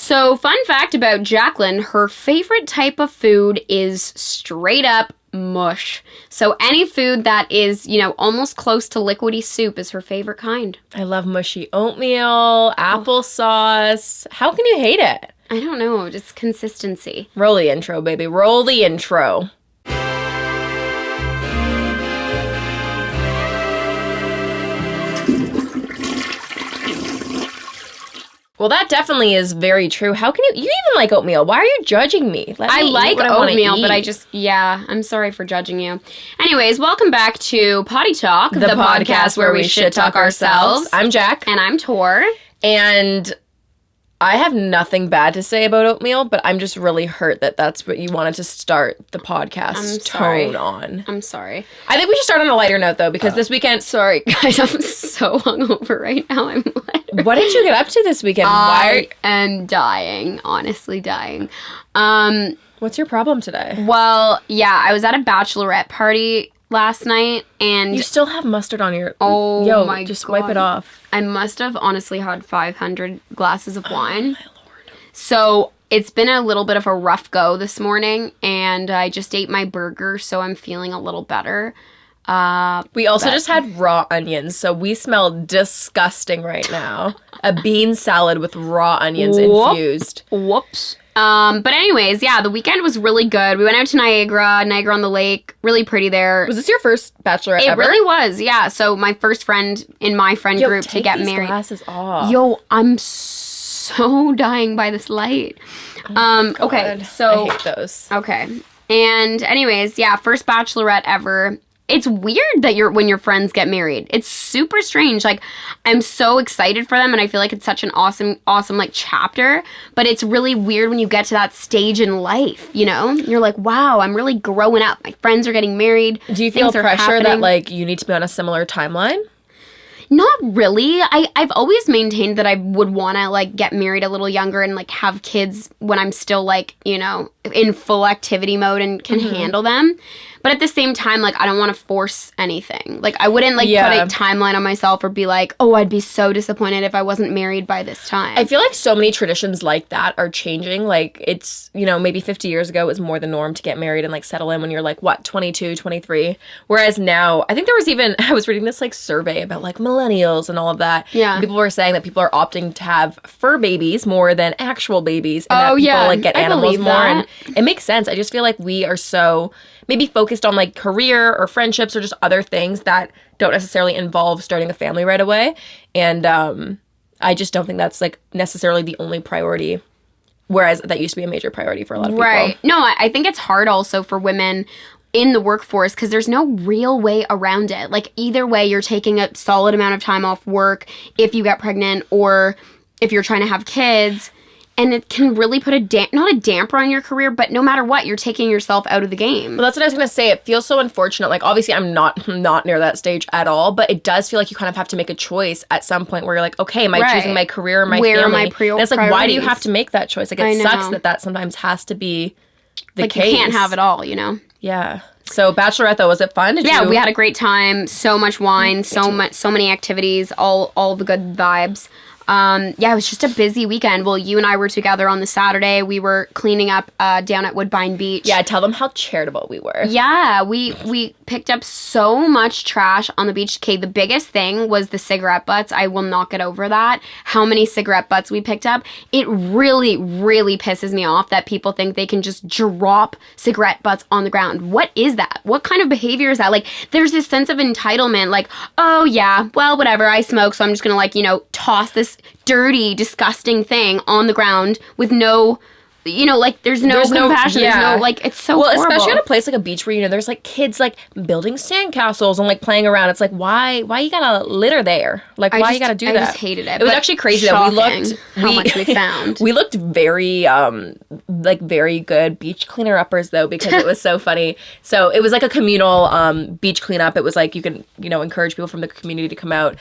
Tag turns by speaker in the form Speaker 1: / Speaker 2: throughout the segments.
Speaker 1: So, fun fact about Jaclyn, her favorite type of food is straight up mush. So any food that is, almost close to liquidy soup is her favorite kind.
Speaker 2: I love mushy oatmeal, applesauce. How can you hate it?
Speaker 1: I don't know, just consistency.
Speaker 2: Roll the intro, baby. Roll the intro. Well, that definitely is very true. How can you even like oatmeal? Why are you judging me?
Speaker 1: I like oatmeal, but I'm sorry for judging you. Anyways, welcome back to Poddy Talk,
Speaker 2: the podcast where we shit talk ourselves. I'm Jack.
Speaker 1: And I'm Tor.
Speaker 2: And I have nothing bad to say about oatmeal, but I'm just really hurt that that's what you wanted to start the podcast tone on.
Speaker 1: I'm sorry.
Speaker 2: I think we should start on a lighter note, though, because this weekend...
Speaker 1: Sorry, guys, I'm so hungover right now. I'm
Speaker 2: What did you get up to this weekend?
Speaker 1: I am dying, honestly dying.
Speaker 2: What's your problem today?
Speaker 1: Well, yeah, I was at a bachelorette party last night, and...
Speaker 2: You still have mustard on your...
Speaker 1: my
Speaker 2: just
Speaker 1: God.
Speaker 2: Wipe it off.
Speaker 1: I must have honestly had 500 glasses of wine.
Speaker 2: Oh, my Lord.
Speaker 1: So it's been a little bit of a rough go this morning, and I just ate my burger, so I'm feeling a little better.
Speaker 2: We also just had raw onions, so we smell disgusting right now. A bean salad with raw onions infused.
Speaker 1: Whoops. But anyways, yeah, the weekend was really good. We went out to Niagara on the Lake. Really pretty there.
Speaker 2: Was this your first bachelorette ever?
Speaker 1: It really was, yeah. So my first friend in my friend group to get married.
Speaker 2: Take these glasses off.
Speaker 1: Yo, I'm so dying by this light. Okay, so...
Speaker 2: I hate those.
Speaker 1: Okay. And anyways, yeah, first bachelorette ever. It's weird that when your friends get married. It's super strange. Like, I'm so excited for them, and I feel like it's such an awesome, like, chapter. But it's really weird when you get to that stage in life, You're like, wow, I'm really growing up. My friends are getting married.
Speaker 2: Do you feel pressure that, like, you need to be on a similar timeline?
Speaker 1: Not really. I've always maintained that I would want to, like, get married a little younger and, like, have kids when I'm still, like, in full activity mode and can handle them. But at the same time, like, I don't want to force anything. Like, I wouldn't, like, put a timeline on myself or be like, oh, I'd be so disappointed if I wasn't married by this time.
Speaker 2: I feel like so many traditions like that are changing. Like, it's, maybe 50 years ago it was more the norm to get married and, like, settle in when you're, like, 22, 23. Whereas now, I think there was even, I was reading this, like, survey about, like, millennials and all of that.
Speaker 1: Yeah.
Speaker 2: And people were saying that people are opting to have fur babies more than actual babies. And that people, like, get animals more. And it makes sense. I just feel like we are so... maybe focused on, like, career or friendships or just other things that don't necessarily involve starting a family right away. And I just don't think that's, like, necessarily the only priority, whereas that used to be a major priority for a lot of people.
Speaker 1: Right. No, I think it's hard also for women in the workforce because there's no real way around it. Like, either way, you're taking a solid amount of time off work if you get pregnant or if you're trying to have kids. And it can really put not a damper on your career, but no matter what, you're taking yourself out of the game.
Speaker 2: Well, that's what I was going to say. It feels so unfortunate. Like, obviously, I'm not near that stage at all, but it does feel like you kind of have to make a choice at some point where you're like, okay, am I choosing my career or my family?
Speaker 1: Where are my
Speaker 2: and it's like, why do you have to make that choice? Like, it sucks that sometimes has to be the case.
Speaker 1: You can't have it all,
Speaker 2: Yeah. So, bachelorette, though, was it fun?
Speaker 1: We had a great time. So much wine, so many activities, all the good vibes. It was just a busy weekend. Well, you and I were together on the Saturday. We were cleaning up down at Woodbine Beach.
Speaker 2: Yeah, tell them how charitable we were.
Speaker 1: Yeah, we picked up so much trash on the beach. Okay, the biggest thing was the cigarette butts. I will not get over that. How many cigarette butts we picked up. It really, really pisses me off that people think they can just drop cigarette butts on the ground. What is that? What kind of behavior is that? Like, there's this sense of entitlement, like, oh yeah, well, whatever, I smoke, so I'm just gonna, like, toss this dirty, disgusting thing on the ground with no, there's no compassion. There's no, like, it's so horrible.
Speaker 2: Especially at a place like a beach where, there's, like, kids, like, building sandcastles and, like, playing around. It's like, why you gotta litter there? Like, why you gotta do that?
Speaker 1: I just hated it.
Speaker 2: It was actually crazy that we looked...
Speaker 1: how much we found.
Speaker 2: We looked very, very good beach cleaner-uppers, though, because it was so funny. So it was, like, a communal beach cleanup. It was, like, you can, encourage people from the community to come out.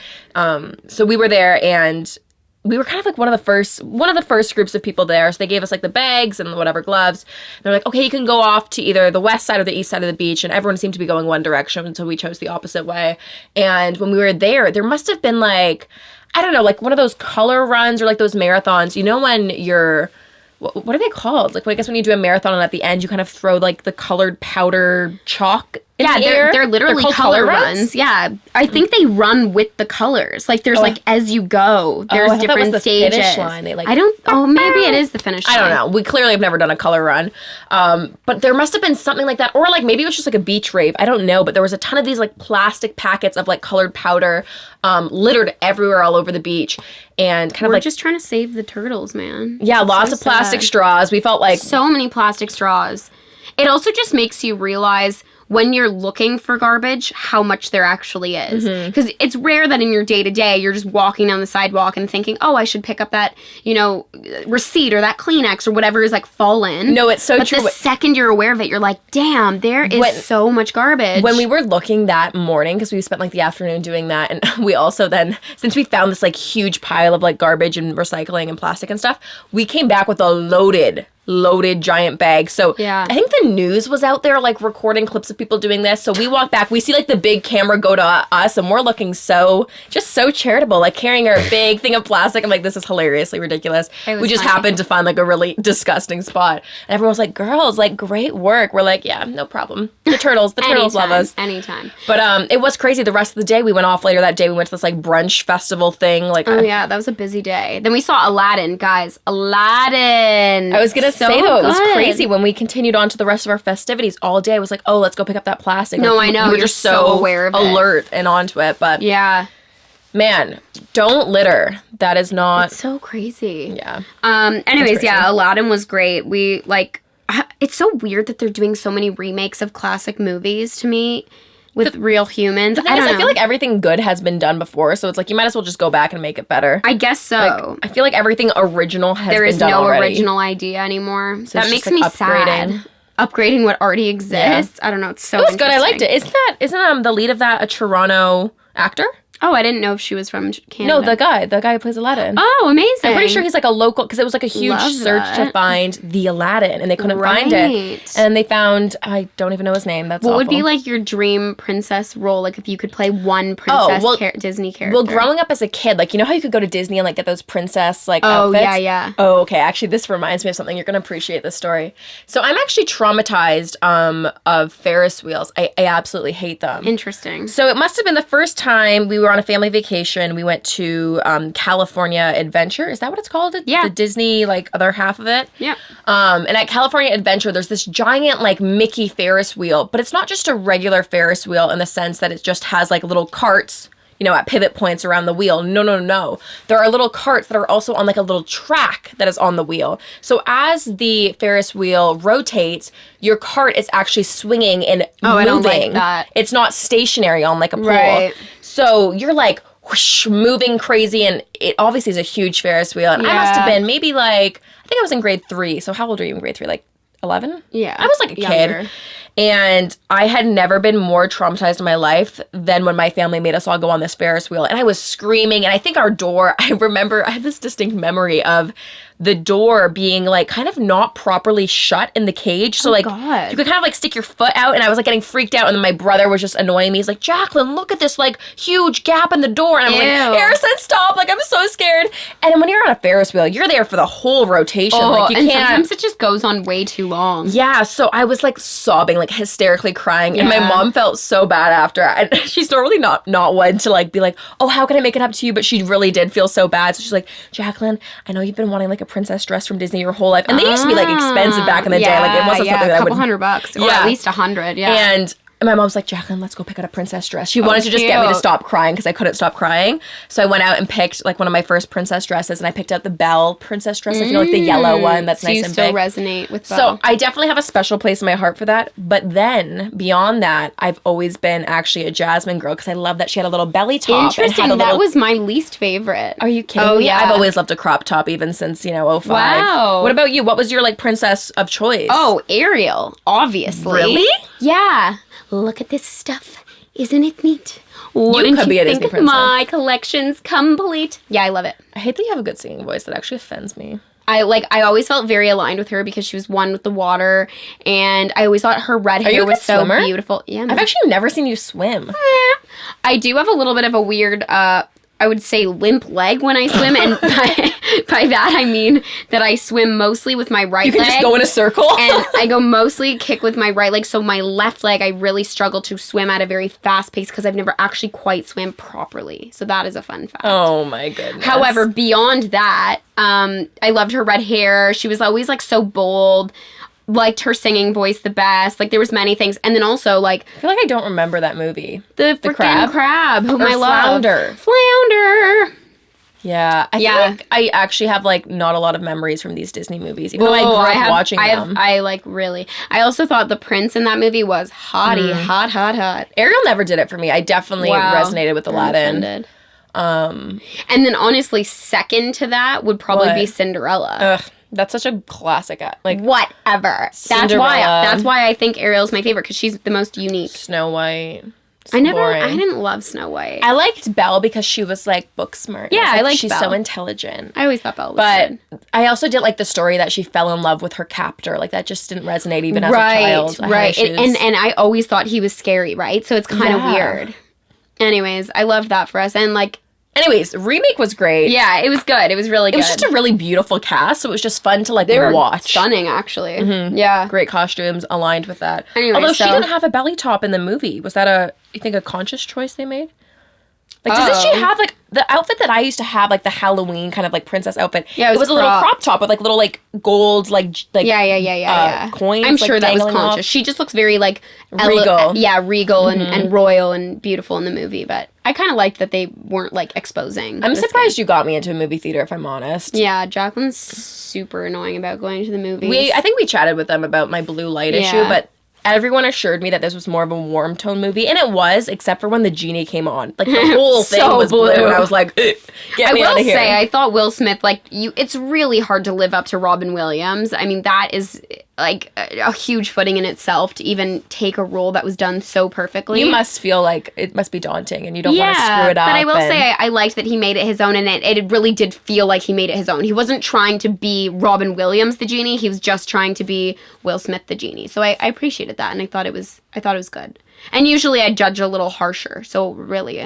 Speaker 2: So we were there, and... we were kind of like one of the first groups of people there. So they gave us, like, the bags and whatever gloves. They're like, okay, you can go off to either the west side or the east side of the beach. And everyone seemed to be going one direction, so we chose the opposite way. And when we were there must have been, like, I don't know, like one of those color runs or like those marathons. You know when you're, what are they called? Like, I guess when you do a marathon and at the end you kind of throw like the colored powder chalk in the air.
Speaker 1: They're literally color runs. Yeah, I think they run with the colors. Like there's like as you go, there's
Speaker 2: I thought that was
Speaker 1: different
Speaker 2: the
Speaker 1: stages.
Speaker 2: finish line. They like
Speaker 1: maybe it is the finish line.
Speaker 2: I don't know. We clearly have never done a color run. But there must have been something like that. Or like maybe it was just like a beach rave. I don't know. But there was a ton of these like plastic packets of like colored powder littered everywhere all over the beach. And kind of
Speaker 1: We're
Speaker 2: like
Speaker 1: just trying to save the turtles, man.
Speaker 2: Yeah, lots of plastic straws. We felt like
Speaker 1: so many plastic straws. It also just makes you realize when you're looking for garbage, how much there actually is. Because it's rare that in your day-to-day, you're just walking down the sidewalk and thinking, oh, I should pick up that, receipt or that Kleenex or whatever is, like, fallen.
Speaker 2: No, it's so true.
Speaker 1: But the second you're aware of it, you're like, damn, there is so much garbage.
Speaker 2: When we were looking that morning, because we spent, like, the afternoon doing that, and we also then, since we found this, like, huge pile of, like, garbage and recycling and plastic and stuff, we came back with a loaded giant bag. So I think the news was out there like recording clips of people doing this. So we walk back, we see like the big camera go to us and we're looking so charitable, like carrying our big thing of plastic. I'm like, this is hilariously ridiculous. We just happened to find like a really disgusting spot. And everyone was like, girls, like great work. We're like, yeah, no problem. The turtles love us.
Speaker 1: Anytime.
Speaker 2: But it was crazy. The rest of the day we went off later that day. We went to this like brunch festival thing. Like,
Speaker 1: yeah, that was a busy day. Then we saw Aladdin, guys. Aladdin.
Speaker 2: I was gonna say though, it was crazy when we continued on to the rest of our festivities all day. I was like, oh, let's go pick up that plastic.
Speaker 1: No,
Speaker 2: like,
Speaker 1: I know.
Speaker 2: We're just so
Speaker 1: aware of
Speaker 2: alert and onto it. But
Speaker 1: yeah,
Speaker 2: man, don't litter. That is not.
Speaker 1: It's so crazy.
Speaker 2: Yeah.
Speaker 1: Anyways, yeah, Aladdin was great. We like. It's so weird that they're doing so many remakes of classic movies to me. With real humans.
Speaker 2: I feel like everything good has been done before, so it's like you might as well just go back and make it better.
Speaker 1: I guess so.
Speaker 2: Like, I feel like everything original has been done already.
Speaker 1: There is no original idea anymore. So that makes me sad. Upgrading what already exists. Yeah. I don't know. It's so.
Speaker 2: It was good. I liked it. Isn't the lead of that a Toronto actor?
Speaker 1: Oh, I didn't know if she was from Canada.
Speaker 2: No, the guy who plays Aladdin.
Speaker 1: Oh, amazing.
Speaker 2: I'm pretty sure he's like a local, because it was like a huge search to find the Aladdin, and they couldn't find it. And they found, I don't even know his name. That's awful.
Speaker 1: What would be like your dream princess role, like if you could play one princess Disney character?
Speaker 2: Well, growing up as a kid, like, you know how you could go to Disney and like get those princess like outfits?
Speaker 1: Yeah.
Speaker 2: Oh, okay. Actually, this reminds me of something. You're going to appreciate this story. So I'm actually traumatized of Ferris wheels. I absolutely hate them.
Speaker 1: Interesting.
Speaker 2: So it must have been the first time we were on a family vacation. We went to California Adventure. Is that what it's called?
Speaker 1: Yeah.
Speaker 2: The Disney, like, other half of it?
Speaker 1: Yeah.
Speaker 2: And at California Adventure, there's this giant, like, Mickey Ferris wheel. But it's not just a regular Ferris wheel in the sense that it just has, like, little carts, at pivot points around the wheel. No. There are little carts that are also on, like, a little track that is on the wheel. So as the Ferris wheel rotates, your cart is actually swinging and moving.
Speaker 1: I don't like that.
Speaker 2: It's not stationary on, like, a pole.
Speaker 1: Right.
Speaker 2: So you're, like, whoosh, moving crazy, and it obviously is a huge Ferris wheel. And I must have been maybe like, I think I was in grade 3. So how old are you in grade 3? Like 11?
Speaker 1: Yeah.
Speaker 2: I was like a kid. And I had never been more traumatized in my life than when my family made us all go on this Ferris wheel. And I was screaming. And I think our door, I have this distinct memory of the door being like kind of not properly shut in the cage. So like you could kind of like stick your foot out, and I was like getting freaked out, and then my brother was just annoying me. He's like, Jaclyn, look at this like huge gap in the door. And I'm like, Harrison, stop. Like, I'm so scared. And then when you're on a Ferris wheel, you're there for the whole rotation. Like, you can't.
Speaker 1: Sometimes it just goes on way too long.
Speaker 2: Yeah. So I was like sobbing, like hysterically crying. And my mom felt so bad after. And she's normally not one to like be like, oh, how can I make it up to you? But she really did feel so bad. So she's like, Jaclyn, I know you've been wanting like a princess dress from Disney your whole life. And they used to be like expensive back in the day. Like, it wasn't something that I would.
Speaker 1: $200 or at least $100. Yeah.
Speaker 2: And my mom's like, Jaclyn, let's go pick out a princess dress. She wanted to just get me to stop crying because I couldn't stop crying. So I went out and picked like one of my first princess dresses, and I picked out the Belle princess dress. Like, like the yellow one that's nice and big.
Speaker 1: So you still resonate with Belle.
Speaker 2: So I definitely have a special place in my heart for that. But then beyond that, I've always been actually a Jasmine girl because I love that she had a little belly top.
Speaker 1: Interesting. That was my least favorite.
Speaker 2: Are you kidding?
Speaker 1: Oh, yeah.
Speaker 2: I've always loved a crop top even since, 05.
Speaker 1: Wow.
Speaker 2: What about you? What was your like princess of choice?
Speaker 1: Oh, Ariel, obviously.
Speaker 2: Really?
Speaker 1: Yeah. Look at this stuff. Isn't it neat?
Speaker 2: You could be a Disney princess.
Speaker 1: My collection's complete. Yeah, I love it.
Speaker 2: I hate that you have a good singing voice. That actually offends me.
Speaker 1: I always felt very aligned with her because she was one with the water, and I always thought her red hair was so beautiful. Yeah,
Speaker 2: I've actually never seen you swim.
Speaker 1: I do have a little bit of a weird I would say limp leg when I swim, and by that I mean that I swim mostly with my right leg.
Speaker 2: You can just go in a circle?
Speaker 1: And I go mostly kick with my right leg, so my left leg I really struggle to swim at a very fast pace because I've never actually quite swam properly. So that is a fun fact.
Speaker 2: Oh my goodness.
Speaker 1: However, beyond that, I loved her red hair. She was always like so bold. Liked her singing voice the best. Like, there was many things. And then also, like...
Speaker 2: I feel like I don't remember that movie.
Speaker 1: The freaking crab whom I love.
Speaker 2: Flounder. Yeah. I feel like I actually have, like, not a lot of memories from these Disney movies. Even though I grew up watching them.
Speaker 1: I also thought the prince in that movie was hottie. Hot.
Speaker 2: Ariel never did it for me. I definitely resonated with Aladdin.
Speaker 1: And then, honestly, second to that would probably be Cinderella.
Speaker 2: Ugh. That's such a classic. Like,
Speaker 1: whatever. That's why I think Ariel's my favorite, because she's the most unique.
Speaker 2: Snow White.
Speaker 1: I didn't love Snow White.
Speaker 2: I liked Belle because she was like book smart.
Speaker 1: Yeah, I liked
Speaker 2: she's
Speaker 1: Belle.
Speaker 2: So intelligent.
Speaker 1: I always thought Belle was good.
Speaker 2: But I also did like the story that she fell in love with her captor. Like, that just didn't resonate even as a child.
Speaker 1: Right. And I always thought he was scary, right? So it's kind of weird. Anyways, I loved that for us. And like,
Speaker 2: anyways, the remake was great.
Speaker 1: Yeah, it was good. It was really good.
Speaker 2: It was just a really beautiful cast, so it was just fun to like
Speaker 1: they were
Speaker 2: watch.
Speaker 1: Stunning, actually.
Speaker 2: Mm-hmm.
Speaker 1: Yeah.
Speaker 2: Great costumes aligned with that.
Speaker 1: Anyway,
Speaker 2: although she didn't have a belly top in the movie. Was that you think a conscious choice they made? Like, doesn't she have, like, the outfit that I used to have, like, the Halloween kind of, like, princess outfit?
Speaker 1: Yeah,
Speaker 2: it was a little crop top with, like, little, like, gold, like
Speaker 1: yeah.
Speaker 2: coins.
Speaker 1: I'm sure
Speaker 2: like,
Speaker 1: that was conscious.
Speaker 2: off.
Speaker 1: She just looks very, like...
Speaker 2: regal.
Speaker 1: Regal and royal and beautiful in the movie. But I kind of liked that they weren't, like, exposing.
Speaker 2: I'm surprised you got me into a movie theater, if I'm honest.
Speaker 1: Yeah, Jaclyn's super annoying about going to the movies.
Speaker 2: I think we chatted with them about my blue light issue, but... everyone assured me that this was more of a warm tone movie, and it was, except for when the genie came on. Like, the whole thing was blue. And I was like, get me out of here.
Speaker 1: I will say, I thought Will Smith, like, it's really hard to live up to Robin Williams. I mean, that is, like, a huge footing in itself to even take a role that was done so perfectly.
Speaker 2: You must feel like it must be daunting, and you don't want to screw it up.
Speaker 1: But I will say, I liked that he made it his own, and it really did feel like he made it his own. He wasn't trying to be Robin Williams, the genie. He was just trying to be Will Smith, the genie. So I appreciated that, and I thought it was good. And usually I judge a little harsher. So really,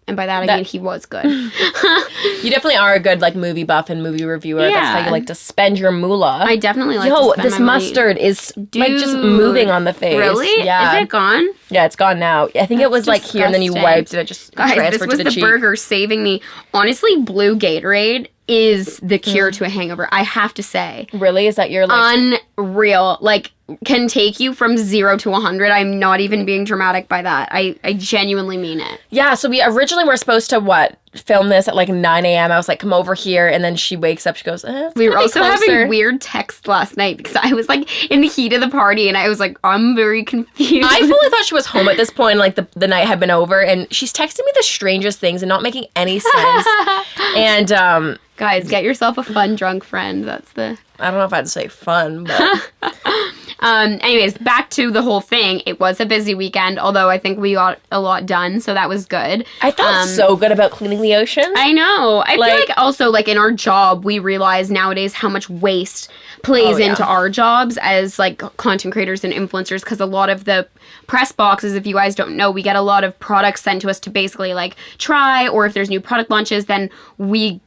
Speaker 1: and by that I mean he was good.
Speaker 2: You definitely are a good, like, movie buff and movie reviewer. Yeah. That's how you like to spend your moolah.
Speaker 1: I definitely like to spend
Speaker 2: this
Speaker 1: my
Speaker 2: mustard
Speaker 1: money.
Speaker 2: is like just moving on the face.
Speaker 1: Really?
Speaker 2: Yeah.
Speaker 1: Is it gone?
Speaker 2: Yeah, it's gone now. I think it was like here and then you wiped and it just transferred to the cheek. This was the
Speaker 1: burger saving me. Honestly, blue Gatorade is the cure to a hangover, I have to say.
Speaker 2: Really? Is that your, like...
Speaker 1: unreal. Like, can take you from 0 to 100. I'm not even being dramatic by that. I genuinely mean it.
Speaker 2: Yeah, so we originally were supposed to, film this at, like, 9 a.m. I was like, come over here, and then she wakes up, she goes,
Speaker 1: we were also having weird texts last night, because I was, like, in the heat of the party, and I was like, I'm very confused.
Speaker 2: I fully thought she was home at this point, like, the night had been over, and she's texting me the strangest things and not making any sense. And,
Speaker 1: guys, get yourself a fun drunk friend. That's the...
Speaker 2: I don't know if I'd say fun, but...
Speaker 1: Anyways, back to the whole thing. It was a busy weekend, although I think we got a lot done, so that was good.
Speaker 2: I felt so good about cleaning the ocean.
Speaker 1: I know. I feel like also, like, in our job, we realize nowadays how much waste plays into our jobs as, like, content creators and influencers, because a lot of the press boxes, if you guys don't know, we get a lot of products sent to us to basically, like, try, or if there's new product launches, then we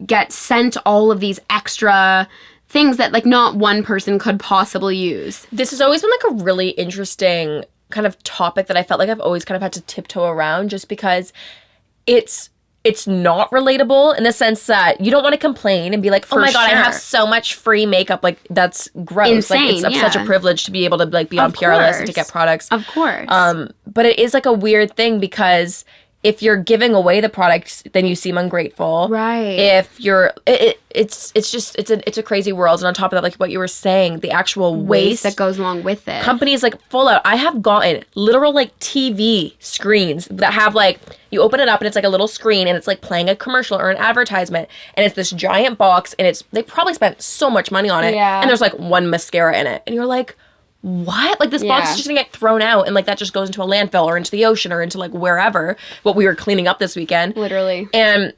Speaker 1: get sent all of these extra things that, like, not one person could possibly use.
Speaker 2: This has always been, like, a really interesting kind of topic that I felt like I've always kind of had to tiptoe around, just because it's not relatable in the sense that you don't want to complain and be like, oh my God, I have so much free makeup. Like, that's gross.
Speaker 1: Insane,
Speaker 2: like, it's such a privilege to be able to, like, be on PR lists and to get products.
Speaker 1: Of course.
Speaker 2: But it is, like, a weird thing, because if you're giving away the products, then you seem ungrateful.
Speaker 1: Right.
Speaker 2: If you're, it's a crazy world. And on top of that, like what you were saying, the actual waste
Speaker 1: that goes along with it.
Speaker 2: Companies, like, full out. I have gotten literal, like, TV screens that have, like, you open it up and it's like a little screen and it's like playing a commercial or an advertisement, and it's this giant box, and they probably spent so much money on it.
Speaker 1: Yeah.
Speaker 2: And there's like one mascara in it, and you're like, what? Like, this box is just gonna get thrown out, and, like, that just goes into a landfill or into the ocean or into, like, wherever, what we were cleaning up this weekend.
Speaker 1: Literally.
Speaker 2: And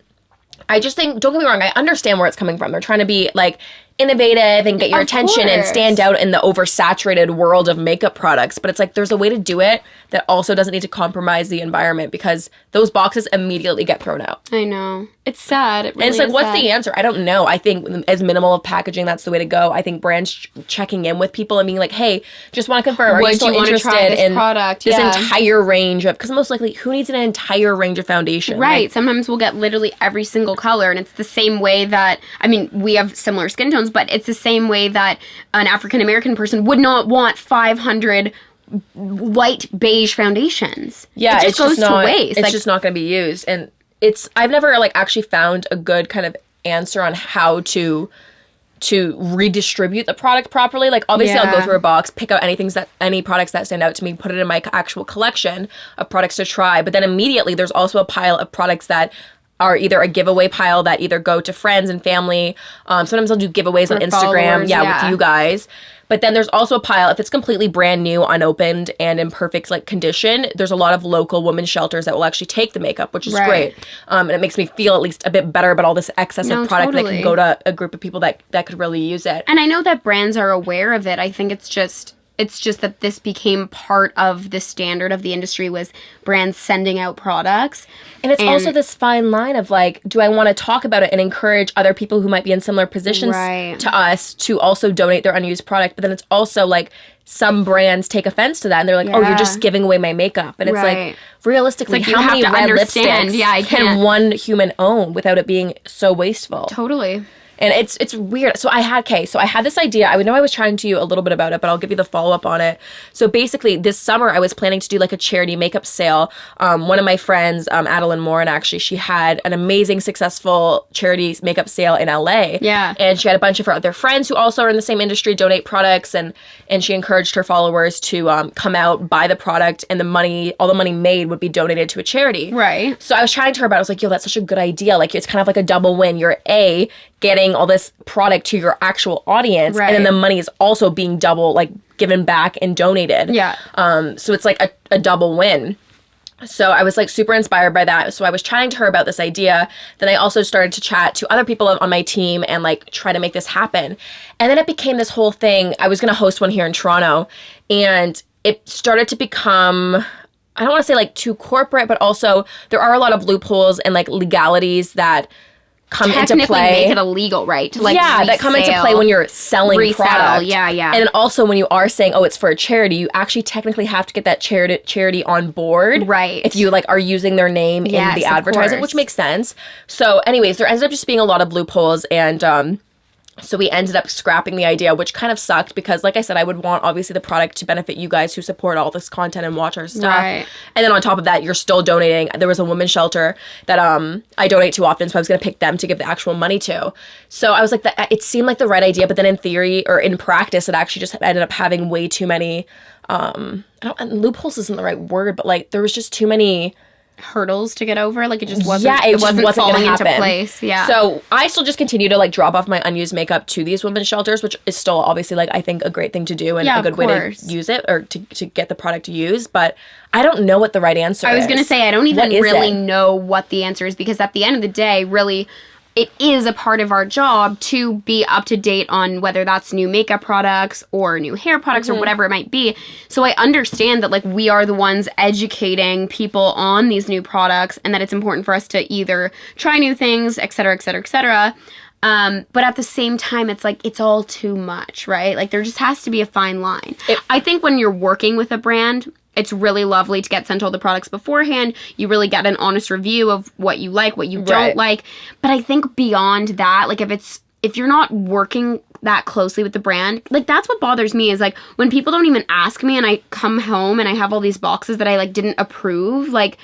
Speaker 2: I just think, don't get me wrong, I understand where it's coming from. They're trying to be, like, innovative and get your
Speaker 1: Of
Speaker 2: attention and
Speaker 1: course.
Speaker 2: stand out in the oversaturated world of makeup products. But it's like there's a way to do it that also doesn't need to compromise the environment, because those boxes immediately get thrown out.
Speaker 1: I know. It's sad. It really
Speaker 2: And it's like,
Speaker 1: is
Speaker 2: what's
Speaker 1: sad.
Speaker 2: the answer? I don't know. I think as minimal of packaging, that's the way to go. I think brands checking in with people and being like, hey, just want to confirm, are you
Speaker 1: Would
Speaker 2: still
Speaker 1: you wanna
Speaker 2: interested
Speaker 1: try this
Speaker 2: in
Speaker 1: product?
Speaker 2: this
Speaker 1: Yeah.
Speaker 2: entire range of, because most likely, who needs an entire range of foundation?
Speaker 1: Right.
Speaker 2: Like,
Speaker 1: Sometimes we'll get literally every single color, and it's the same way that, I mean, we have similar skin tones, but it's the same way that an African American person would not want 500 light beige foundations.
Speaker 2: yeah,
Speaker 1: it just
Speaker 2: it's
Speaker 1: goes
Speaker 2: just not,
Speaker 1: to waste.
Speaker 2: it's just not going to be used. And I've never like actually found a good kind of answer on how to redistribute the product properly. Like, obviously I'll go
Speaker 1: Yeah.
Speaker 2: through a box, pick out any products that stand out to me, put it in my actual collection of products to try. But then immediately there's also a pile of products that are either a giveaway pile that either go to friends and family. Sometimes I'll do giveaways on
Speaker 1: Or
Speaker 2: Instagram,
Speaker 1: followers, yeah.
Speaker 2: with you guys. But then there's also a pile, if it's completely brand new, unopened, and in perfect like condition, there's a lot of local women's shelters that will actually take the makeup, which is
Speaker 1: Right.
Speaker 2: great. And it makes me feel at least a bit better about all this excess
Speaker 1: No,
Speaker 2: of product that
Speaker 1: totally.
Speaker 2: can go to a group of people that could really use it.
Speaker 1: And I know that brands are aware of it. I think it's just that this became part of the standard of the industry, was brands sending out products.
Speaker 2: And it's also this fine line of like, do I want to talk about it and encourage other people who might be in similar positions
Speaker 1: Right.
Speaker 2: to us to also donate their unused product? But then it's also like some brands take offense to that and they're like, oh, you're
Speaker 1: Yeah.
Speaker 2: just giving away my makeup. And it's
Speaker 1: Right.
Speaker 2: like, realistically,
Speaker 1: It's like,
Speaker 2: how
Speaker 1: you
Speaker 2: many
Speaker 1: have to
Speaker 2: red
Speaker 1: understand.
Speaker 2: lipsticks
Speaker 1: Yeah, I
Speaker 2: can
Speaker 1: can't.
Speaker 2: one human own without it being so wasteful?
Speaker 1: Totally.
Speaker 2: And it's weird. So I had this idea. I would know I was chatting to you a little bit about it, but I'll give you the follow-up on it. So basically, this summer, I was planning to do like a charity makeup sale. One of my friends, Adeline Morin, actually, she had an amazing, successful charity makeup sale in LA.
Speaker 1: Yeah.
Speaker 2: And she had a bunch of her other friends who also are in the same industry donate products, and she encouraged her followers to come out, buy the product, and all the money made would be donated to a charity.
Speaker 1: Right.
Speaker 2: So I was chatting to her about it. I was like, yo, that's such a good idea. Like, it's kind of like a double win. You're getting all this product to your actual audience,
Speaker 1: Right.
Speaker 2: and then the money is also being double, like, given back and donated.
Speaker 1: Yeah.
Speaker 2: So it's like a double win. So I was like super inspired by that. So I was chatting to her about this idea. Then I also started to chat to other people on my team and like try to make this happen. And then it became this whole thing. I was going to host one here in Toronto, and it started to become, I don't want to say like too corporate, but also there are a lot of loopholes and like legalities that come into
Speaker 1: Technically
Speaker 2: play.
Speaker 1: make it illegal, right? To, like,
Speaker 2: that come into
Speaker 1: resale.
Speaker 2: play when you're selling
Speaker 1: Resell,
Speaker 2: product.
Speaker 1: yeah.
Speaker 2: And then also when you are saying, oh, it's for a charity, you actually technically have to get that charity on board.
Speaker 1: Right.
Speaker 2: If you like are using their name in
Speaker 1: Yes,
Speaker 2: the
Speaker 1: of
Speaker 2: advertising,
Speaker 1: course.
Speaker 2: which makes sense. So anyways, there ended up just being a lot of loopholes, and so we ended up scrapping the idea, which kind of sucked because, like I said, I would want, obviously, the product to benefit you guys who support all this content and watch our stuff.
Speaker 1: Right.
Speaker 2: And then on top of that, you're still donating. There was a women's shelter that I donate to often, so I was going to pick them to give the actual money to. So I was like, it seemed like the right idea, but then in theory, or in practice, it actually just ended up having way too many, and loopholes isn't the right word, but like there was just too many
Speaker 1: hurdles to get over. Like, it just wasn't.
Speaker 2: it just wasn't gonna
Speaker 1: falling into
Speaker 2: happen.
Speaker 1: place. Yeah.
Speaker 2: So I still just continue to like drop off my unused makeup to these women's shelters, which is still obviously like I think a great thing to do and
Speaker 1: Yeah,
Speaker 2: a
Speaker 1: of
Speaker 2: good way
Speaker 1: course.
Speaker 2: to use it or to get the product used. But I don't know what the right answer is.
Speaker 1: I was going to say, I don't even
Speaker 2: What is
Speaker 1: really
Speaker 2: it?
Speaker 1: know what the answer is, because at the end of the day, really, it is a part of our job to be up to date on whether that's new makeup products or new hair products or whatever it might be. So I understand that, like, we are the ones educating people on these new products, and that it's important for us to either try new things, et cetera, et cetera, et cetera. But at the same time, it's like, it's all too much, right? Like, there just has to be a fine line. I think when you're working with a brand, it's really lovely to get sent all the products beforehand. You really get an honest review of what you like, what you don't
Speaker 2: Right.
Speaker 1: like. But I think beyond that, like, if you're not working that closely with the brand, like, that's what bothers me, is like when people don't even ask me and I come home and I have all these boxes that I like didn't approve, like,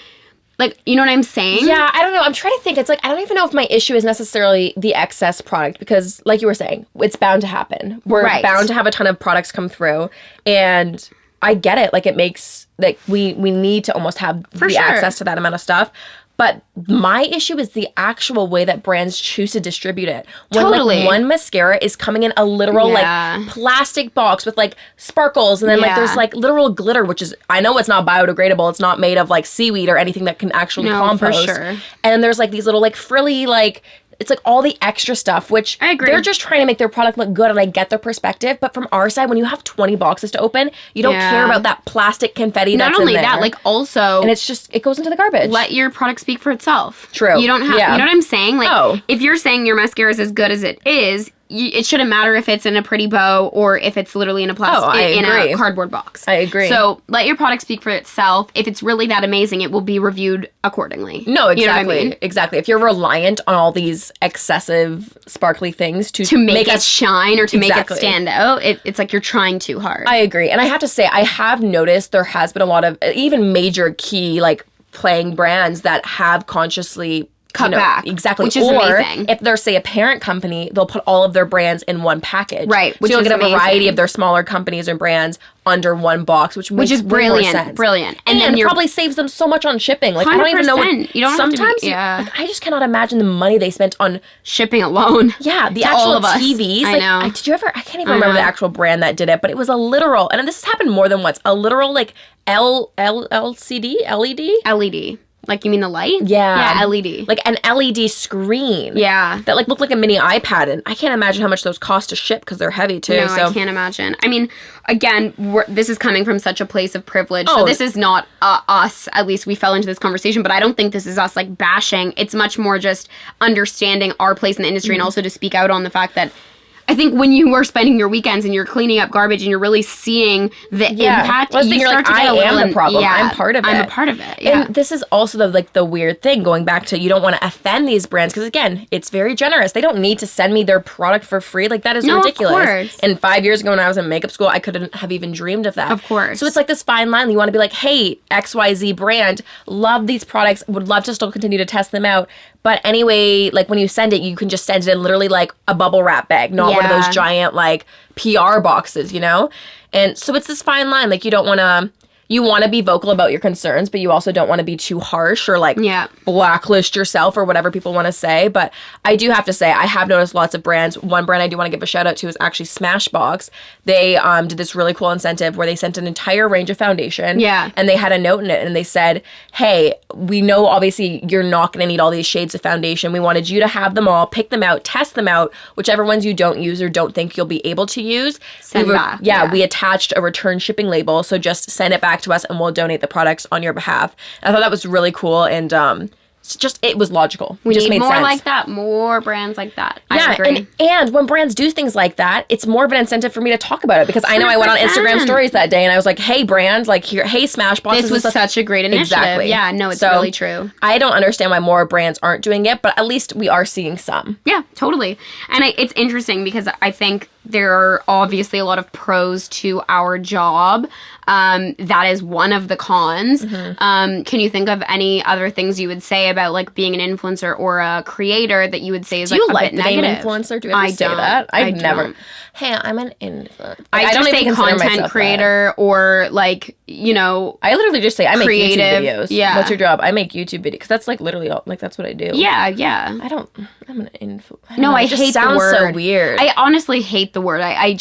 Speaker 1: you know what I'm saying?
Speaker 2: Yeah, I don't know. I'm trying to think. It's like, I don't even know if my issue is necessarily the excess product because, like you were saying, it's bound to happen. We're
Speaker 1: Right.
Speaker 2: bound to have a ton of products come through. And I get it. Like, it makes, like, we need to almost have
Speaker 1: For
Speaker 2: the
Speaker 1: sure.
Speaker 2: access to that amount of stuff. But my issue is the actual way that brands choose to distribute it. When,
Speaker 1: Totally.
Speaker 2: like, one mascara is coming in a literal,
Speaker 1: Yeah.
Speaker 2: like, plastic box with, like, sparkles. And then, like,
Speaker 1: Yeah.
Speaker 2: there's, like, literal glitter, which is, I know it's not biodegradable. It's not made of, like, seaweed or anything that can actually
Speaker 1: No, for
Speaker 2: compost.
Speaker 1: sure.
Speaker 2: And then there's, like, these little, like, frilly, like, it's like all the extra stuff, which
Speaker 1: I agree.
Speaker 2: they're just trying to make their product look good, and I get their perspective. But from our side, when you have 20 boxes to open, you don't care about that plastic confetti that's in there.
Speaker 1: Not only that, like also...
Speaker 2: And it's just, it goes into the garbage.
Speaker 1: Let your product speak for itself.
Speaker 2: True.
Speaker 1: You don't have...
Speaker 2: Yeah.
Speaker 1: You know what I'm saying? Like, if you're saying your mascara is as good as it is... it shouldn't matter if it's in a pretty bow or if it's literally in a in a cardboard box.
Speaker 2: I agree.
Speaker 1: So let your product speak for itself. If it's really that amazing, it will be reviewed accordingly.
Speaker 2: No, exactly.
Speaker 1: You know what I mean?
Speaker 2: Exactly. If you're reliant on all these excessive sparkly things to
Speaker 1: make it shine or to make it stand out, it's like you're trying too hard.
Speaker 2: I agree. And I have to say, I have noticed there has been a lot of even major key like playing brands that have consciously
Speaker 1: cut back.
Speaker 2: Exactly.
Speaker 1: Which is amazing.
Speaker 2: If they're, say, a parent company, they'll put all of their brands in one package.
Speaker 1: Right.
Speaker 2: So you'll get a variety of their smaller companies or brands under one box, which is
Speaker 1: brilliant.
Speaker 2: Sense.
Speaker 1: Brilliant.
Speaker 2: And then probably saves them so much on shipping. Like 100%. I don't even know what,
Speaker 1: you don't
Speaker 2: sometimes
Speaker 1: have to
Speaker 2: I just cannot imagine the money they spent on
Speaker 1: shipping alone.
Speaker 2: Yeah, the actual TVs.
Speaker 1: I know.
Speaker 2: Did you ever I can't even remember the actual brand that did it, but it was a literal, and this has happened more than once, a literal like LCD, LED?
Speaker 1: Like, you mean the light?
Speaker 2: Yeah.
Speaker 1: Yeah, LED.
Speaker 2: Like an LED screen.
Speaker 1: Yeah.
Speaker 2: That, like, looked like a mini iPad. And I can't imagine how much those cost to ship because they're heavy, too.
Speaker 1: No, I can't imagine. I mean, again, this is coming from such a place of privilege.
Speaker 2: Oh.
Speaker 1: So this is not us. At least we fell into this conversation. But I don't think this is us, like, bashing. It's much more just understanding our place in the industry and also to speak out on the fact that I think when you are spending your weekends and you're cleaning up garbage and you're really seeing the impact,
Speaker 2: well, you're like, I am the problem.
Speaker 1: Yeah,
Speaker 2: I'm part of it.
Speaker 1: I'm a part of it. Yeah.
Speaker 2: And this is also the weird thing, going back to, you don't want to offend these brands because, again, it's very generous. They don't need to send me their product for free. Like, that is ridiculous.
Speaker 1: Of course.
Speaker 2: And 5 years ago when I was in makeup school, I couldn't have even dreamed of that.
Speaker 1: Of course.
Speaker 2: So it's like this fine line. You want to be like, hey, XYZ brand, love these products, would love to still continue to test them out. But anyway, like, when you send it, you can just send it in literally like a bubble wrap bag, not one of those giant like PR boxes, you know? And so it's this fine line. Like, you want to be vocal about your concerns, but you also don't want to be too harsh or like blacklist yourself or whatever people want to say. But I do have to say, I have noticed lots of brands. One brand I do want to give a shout out to is actually Smashbox. They did this really cool incentive where they sent an entire range of foundation.
Speaker 1: Yeah.
Speaker 2: And they had a note in it and they said, hey, we know obviously you're not going to need all these shades of foundation. We wanted you to have them all, pick them out, test them out, whichever ones you don't use or don't think you'll be able to use.
Speaker 1: Send back.
Speaker 2: Yeah, we attached a return shipping label. So just send it back to us and we'll donate the products on your behalf. I thought that was really cool, and it was logical.
Speaker 1: We
Speaker 2: just
Speaker 1: need
Speaker 2: made
Speaker 1: more
Speaker 2: sense.
Speaker 1: like that, more brands like that.
Speaker 2: Yeah,
Speaker 1: I agree.
Speaker 2: And when brands do things like that, it's more of an incentive for me to talk about it because I know I went on Instagram stories that day and I was like, hey brands, like here, hey Smashbox.
Speaker 1: This was such a great initiative.
Speaker 2: Exactly.
Speaker 1: Yeah, no, it's really true.
Speaker 2: I don't understand why more brands aren't doing it, but at least we are seeing some.
Speaker 1: Yeah, totally. And it's interesting because I think there are obviously a lot of pros to our job. That is one of the cons. Mm-hmm. Can you think of any other things you would say about like being an influencer or a creator that you would say is like a bit negative?
Speaker 2: Do you like the name influencer? Do you ever say that? I've never.
Speaker 1: Don't.
Speaker 2: Hey, I'm an influencer.
Speaker 1: I don't say content creator or like, you know,
Speaker 2: I literally just say I make YouTube videos.
Speaker 1: Yeah.
Speaker 2: What's your job? I make YouTube videos because that's like literally all, like that's what I do.
Speaker 1: Yeah, yeah.
Speaker 2: I'm an influencer.
Speaker 1: No, I hate the word. It
Speaker 2: sounds so weird.
Speaker 1: I honestly hate the word. I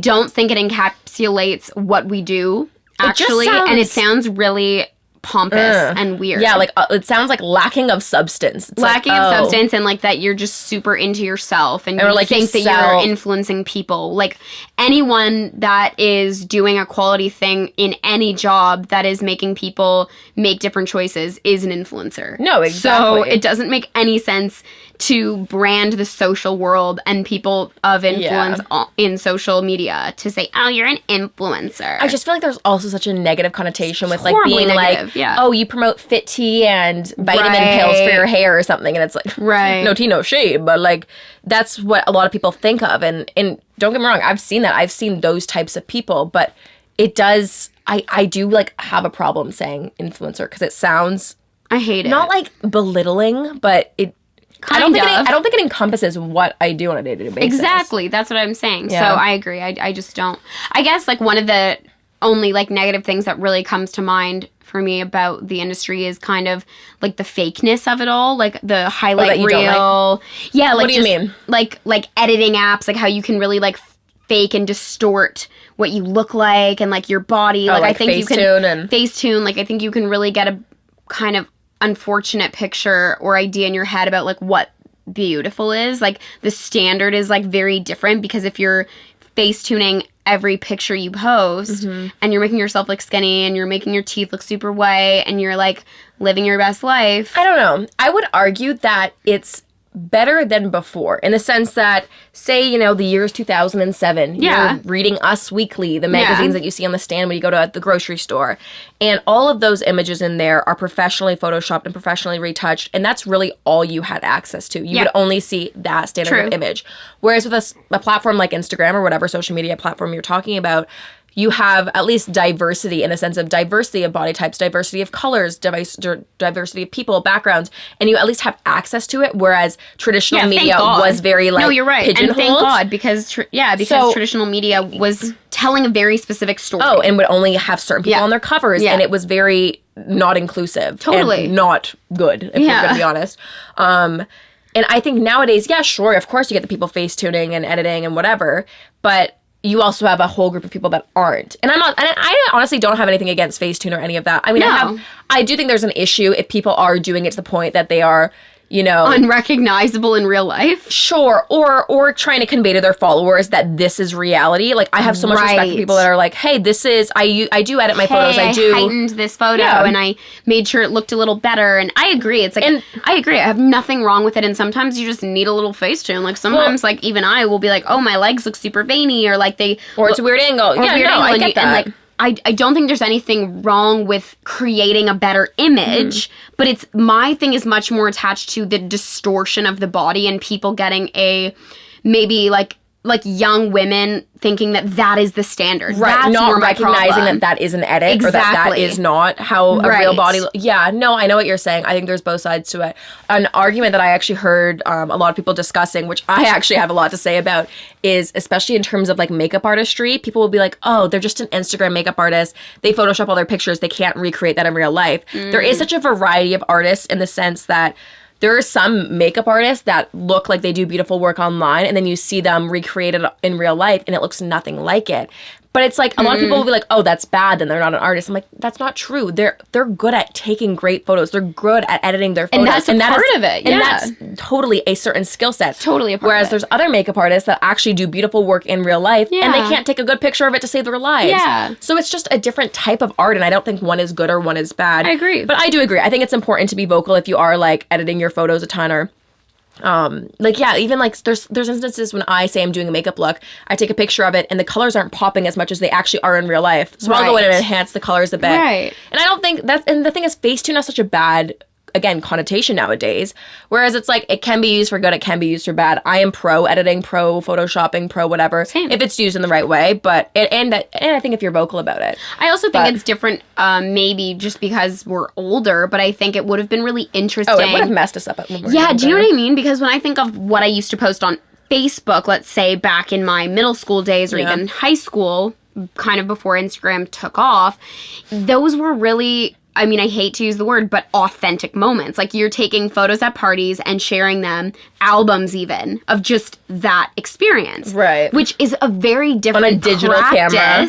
Speaker 1: don't think it encapsulates what we do, actually. And it sounds really pompous and weird.
Speaker 2: Yeah, like it sounds like lacking of substance. It's
Speaker 1: lacking of substance and like that you're just super into yourself and you like think that you're influencing people. Like anyone that is doing a quality thing in any job that is making people make different choices is an influencer.
Speaker 2: No, exactly.
Speaker 1: So it doesn't make any sense to brand the social world and people of influence in social media to say, oh, you're an influencer.
Speaker 2: I just feel like there's also such a negative connotation with like being
Speaker 1: negative,
Speaker 2: like, oh, you promote fit tea and vitamin pills for your hair or something. And it's like, no tea, no shade. But like, that's what a lot of people think of. And don't get me wrong, I've seen that. I've seen those types of people. But it does, I do like have a problem saying influencer because it sounds...
Speaker 1: I hate it.
Speaker 2: Not like belittling, but it... I don't think it encompasses what I do on a day-to-day basis.
Speaker 1: Exactly. That's what I'm saying. Yeah. So I agree. I just don't. I guess like one of the only like negative things that really comes to mind for me about the industry is kind of like the fakeness of it all, like the highlight reel. Yeah, like
Speaker 2: what do you mean?
Speaker 1: Like editing apps, like how you can really like fake and distort what you look like and like your body. Like I think Facetune. Like I think you can really get a kind of unfortunate picture or idea in your head about like what beautiful is. Like, the standard is, like, very different, because if you're Facetuning every picture you post and you're making yourself look skinny and you're making your teeth look super white and you're, like, living your best life.
Speaker 2: I don't know. I would argue that it's better than before, in the sense that, say, you know, the year is 2007.
Speaker 1: Yeah.
Speaker 2: You're reading Us Weekly, the magazines that you see on the stand when you go to the grocery store. And all of those images in there are professionally photoshopped and professionally retouched. And that's really all you had access to. You would only see that standard image. Whereas with a platform like Instagram or whatever social media platform you're talking about, you have at least diversity, in a sense of diversity of body types, diversity of colors, diversity of people, backgrounds, and you at least have access to it, whereas traditional media was very, like,
Speaker 1: no, you're right.
Speaker 2: pigeonholed.
Speaker 1: And thank God, because traditional media was telling a very specific story.
Speaker 2: Oh, and would only have certain people on their covers, and it was very not inclusive.
Speaker 1: Totally.
Speaker 2: And not good, if we're going to be honest. And I think nowadays, sure, of course you get the people Facetuning and editing and whatever, but you also have a whole group of people that aren't. And I honestly don't have anything against Facetune or any of that. I mean, I do think there's an issue if people are doing it to the point that they are, you know,
Speaker 1: unrecognizable in real life.
Speaker 2: Sure. Or trying to convey to their followers that this is reality. Like, I have so much respect for people that are like, hey, this is, I do edit my photos. I
Speaker 1: heightened this photo and I made sure it looked a little better. And I agree. It's like, and I agree. I have nothing wrong with it. And sometimes you just need a little Facetune. Like, sometimes, like, even I will be like, oh, my legs look super veiny, or like
Speaker 2: or it's a weird angle. I get that.
Speaker 1: And, like, I don't think there's anything wrong with creating a better image, but my thing is much more attached to the distortion of the body and people getting maybe like young women thinking that is the standard.
Speaker 2: Right,
Speaker 1: that's
Speaker 2: not recognizing that is an edit or that is not how a real body I know what you're saying. I think there's both sides to it. An argument that I actually heard a lot of people discussing, which I actually have a lot to say about, is especially in terms of, like, makeup artistry. People will be like, oh, they're just an Instagram makeup artist. They Photoshop all their pictures. They can't recreate that in real life. There is such a variety of artists, in the sense that there are some makeup artists that look like they do beautiful work online, and then you see them recreated in real life and it looks nothing like it. But it's like, a lot of people will be like, oh, that's bad, then they're not an artist. I'm like, that's not true. They're good at taking great photos. They're good at editing their photos.
Speaker 1: And that's part of it,
Speaker 2: And that's totally a certain skill set.
Speaker 1: It's totally a part
Speaker 2: Whereas
Speaker 1: of it.
Speaker 2: there's other makeup artists that actually do beautiful work in real life, and they can't take a good picture of it to save their lives.
Speaker 1: Yeah.
Speaker 2: So it's just a different type of art, and I don't think one is good or one is bad.
Speaker 1: I agree.
Speaker 2: But I do agree. I think it's important to be vocal if you are, like, editing your photos a ton, or even like there's instances when I say I'm doing a makeup look, I take a picture of it and the colors aren't popping as much as they actually are in real life. So I'll go in and enhance the colors a bit.
Speaker 1: Right.
Speaker 2: And I don't think and the thing is, Facetune has such a bad, again, connotation nowadays. Whereas it's like, it can be used for good, it can be used for bad. I am pro editing, pro photoshopping, pro whatever.
Speaker 1: Same.
Speaker 2: If it's used in the right way. But and I think if you're vocal about it.
Speaker 1: I also think it's different, maybe just because we're older, but I think it would have been really interesting.
Speaker 2: Oh, it would have messed us up.
Speaker 1: Do you know what I mean? Because when I think of what I used to post on Facebook, let's say back in my middle school days or even high school, kind of before Instagram took off, those were really, I mean, I hate to use the word, but authentic moments. Like, you're taking photos at parties and sharing them, albums even, of just that experience.
Speaker 2: Right.
Speaker 1: Which is a very different
Speaker 2: on a digital camera.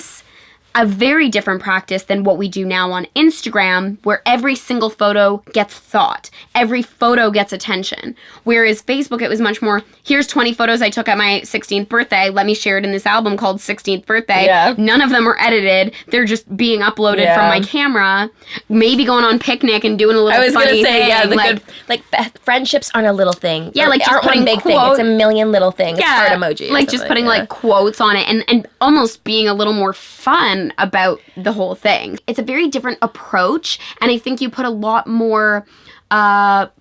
Speaker 1: A very different practice than what we do now on Instagram, where every single photo gets thought. Every photo gets attention. Whereas Facebook, it was much more, here's 20 photos I took at my 16th birthday. Let me share it in this album called 16th Birthday. Yeah. None of them are edited. They're just being uploaded from my camera. Maybe going on picnic and doing a little funny thing. I was going to
Speaker 2: say, friendships aren't a little thing.
Speaker 1: Yeah, like just putting
Speaker 2: big thing. It's a million little things.
Speaker 1: Yeah,
Speaker 2: heart emoji.
Speaker 1: Like just putting like quotes on it and almost being a little more fun about the whole thing. It's a very different approach, and I think you put a lot more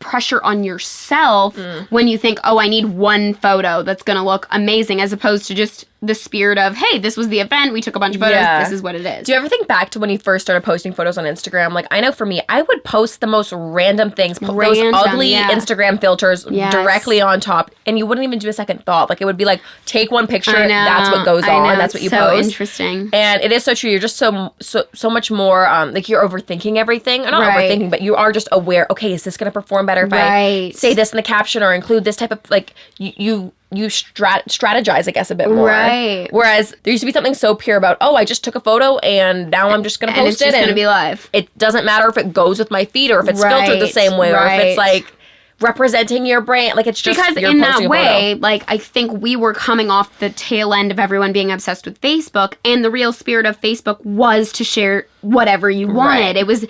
Speaker 1: pressure on yourself when you think, oh, I need one photo that's gonna look amazing, as opposed to just the spirit of, hey, this was the event, we took a bunch of photos, this is what it is.
Speaker 2: Do you ever think back to when you first started posting photos on Instagram? Like, I know for me, I would post the most random things, those ugly Instagram filters directly on top, and you wouldn't even do a second thought. Like, it would be like, take one picture, that's what goes on, that's what you post.
Speaker 1: So interesting.
Speaker 2: And it is so true. You're just so much more, like, you're overthinking everything. Or not overthinking, but you are just aware, okay, is this going to perform better if I say this in the caption or include this type of, like, you strategize, I guess, a bit more.
Speaker 1: Right.
Speaker 2: Whereas there used to be something so pure about, oh, I just took a photo and now I'm just going to post it.
Speaker 1: It's just going to be live.
Speaker 2: It doesn't matter if it goes with my feed or if it's filtered the same way or if it's like representing your brand. Like, it's just
Speaker 1: because
Speaker 2: you're
Speaker 1: in
Speaker 2: posting
Speaker 1: that
Speaker 2: a
Speaker 1: way,
Speaker 2: photo.
Speaker 1: like, I think we were coming off the tail end of everyone being obsessed with Facebook, and the real spirit of Facebook was to share whatever you wanted.
Speaker 2: Right.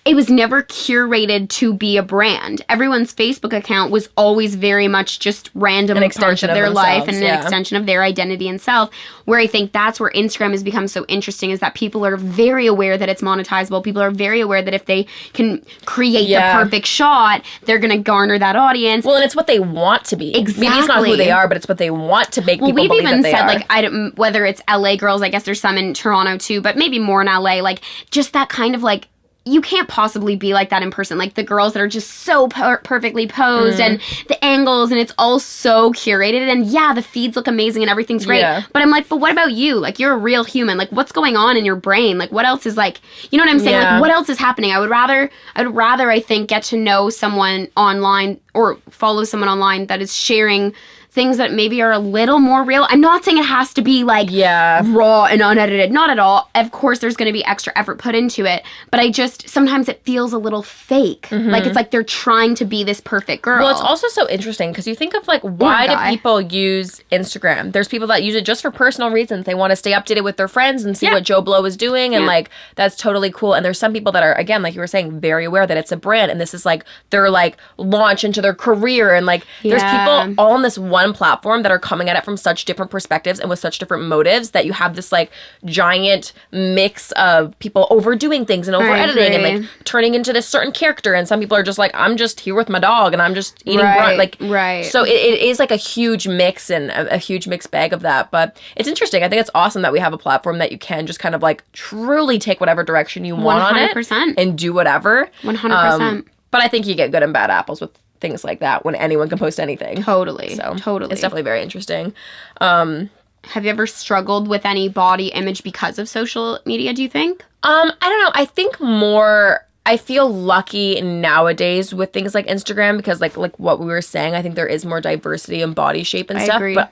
Speaker 1: It was never curated to be a brand. Everyone's Facebook account was always very much just random parts of their life and an extension of their identity and self. Where I think that's where Instagram has become so interesting, is that people are very aware that it's monetizable. People are very aware that if they can create the perfect shot, they're going to garner that audience.
Speaker 2: Well, and it's what they want to be.
Speaker 1: Exactly.
Speaker 2: Maybe it's not who they are, but it's what they want to make people believe that they are.
Speaker 1: We've even said, like, I don't, whether it's LA girls, I guess there's some in Toronto too, but maybe more in LA, like, just that kind of, like, you can't possibly be like that in person. Like, the girls that are just so perfectly posed and the angles, and it's all so curated. And yeah, the feeds look amazing and everything's great. Yeah. But I'm like, but what about you? Like, you're a real human. Like, what's going on in your brain? Like, what else is, like, you know what I'm saying? Like, what else is happening? I'd rather, I think, get to know someone online or follow someone online that is sharing things that maybe are a little more real. I'm not saying it has to be, like, raw and unedited. Not at all. Of course, there's going to be extra effort put into it. But I just, sometimes it feels a little fake. Like, it's like they're trying to be this perfect girl.
Speaker 2: Well, it's also so interesting because you think of, like, why do people use Instagram? There's people that use it just for personal reasons. They want to stay updated with their friends and see what Joe Blow is doing. And, like, that's totally cool. And there's some people that are, again, like you were saying, very aware that it's a brand. And this is, like, their, like, launch into their career. And, like, there's people all on this one platform that are coming at it from such different perspectives and with such different motives that you have this, like, giant mix of people overdoing things and over editing and, like, turning into this certain character. And some people are just like, I'm just here with my dog and I'm just eating brunch. So it is, like, a huge mix and a huge mixed bag of that. But it's interesting. I think it's awesome that we have a platform that you can just kind of, like, truly take whatever direction you want on it and do whatever.
Speaker 1: 100%.
Speaker 2: But I think you get good and bad apples with things like that when anyone can post anything.
Speaker 1: Totally.
Speaker 2: So
Speaker 1: totally.
Speaker 2: It's definitely very interesting.
Speaker 1: Have you ever struggled with any body image because of social media, do you think?
Speaker 2: I don't know. I think more, I feel lucky nowadays with things like Instagram because, like what we were saying, I think there is more diversity in body shape and stuff.
Speaker 1: Agree.
Speaker 2: But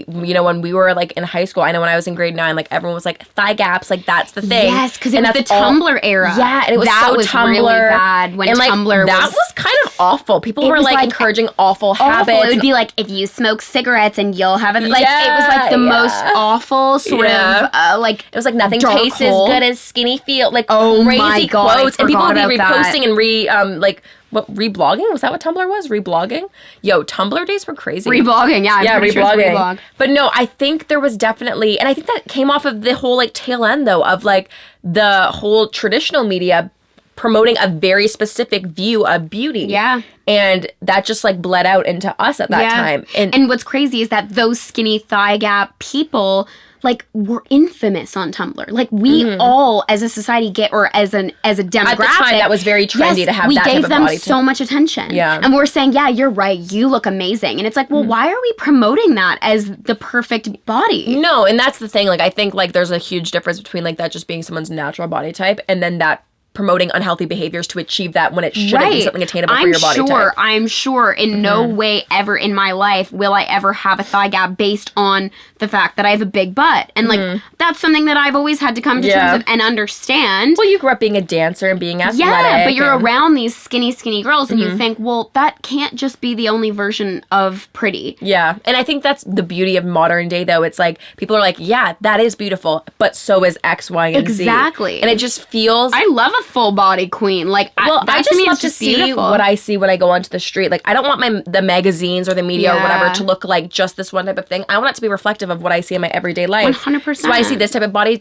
Speaker 2: when we were, like, in high school, I know when I was in grade 9, like, everyone was like, thigh gaps, like, that's the thing.
Speaker 1: Yes, because it was the Tumblr era.
Speaker 2: Yeah, and it was
Speaker 1: that
Speaker 2: so
Speaker 1: was
Speaker 2: Tumblr.
Speaker 1: really bad when Tumblr
Speaker 2: that was kind of awful. People were, like, encouraging awful habits.
Speaker 1: It would be like, if you smoke cigarettes and you'll have it. Like, it was, like, the most awful sort of, like,
Speaker 2: it was like, nothing tastes as good as skinny feel. Like,
Speaker 1: my
Speaker 2: crazy
Speaker 1: God,
Speaker 2: quotes. And people would be reposting
Speaker 1: that.
Speaker 2: and reblogging? Was that what Tumblr was? Reblogging? Yo, Tumblr days were crazy.
Speaker 1: Reblogging, yeah. I'm pretty sure it's reblog.
Speaker 2: But no, I think there was definitely, and I think that came off of the whole, like, tail end, though, of, like, the whole traditional media promoting a very specific view of beauty.
Speaker 1: Yeah.
Speaker 2: And that just, like, bled out into us at that time.
Speaker 1: And what's crazy is that those skinny thigh gap people, like, were infamous on Tumblr. Like, we all, as a society, or as a demographic. At the time,
Speaker 2: that was very trendy to have that type of body.
Speaker 1: We gave them so much attention.
Speaker 2: Yeah.
Speaker 1: And we're saying, yeah, you're right, you look amazing. And it's like, well, why are we promoting that as the perfect body?
Speaker 2: No, and that's the thing. Like, I think, like, there's a huge difference between, like, that just being someone's natural body type and then that promoting unhealthy behaviors to achieve that when it shouldn't be something attainable for your body type.
Speaker 1: I'm sure in no way ever in my life will I ever have a thigh gap based on the fact that I have a big butt. And, like, that's something that I've always had to come to terms with and understand.
Speaker 2: Well, you grew up being a dancer and being athletic.
Speaker 1: Yeah, but you're around these skinny girls and you think, well, that can't just be the only version of pretty.
Speaker 2: Yeah, and I think that's the beauty of modern day, though. It's like, people are like, yeah, that is beautiful, but so is X, Y, and Z.
Speaker 1: Exactly.
Speaker 2: And it just feels...
Speaker 1: I love a full body queen. Like,
Speaker 2: I just love to see what I see when I go onto the street. Like, I don't want the magazines or the media or whatever to look like just this one type of thing. I want it to be reflective of what I see in my everyday life.
Speaker 1: 100%.
Speaker 2: So I see this type of body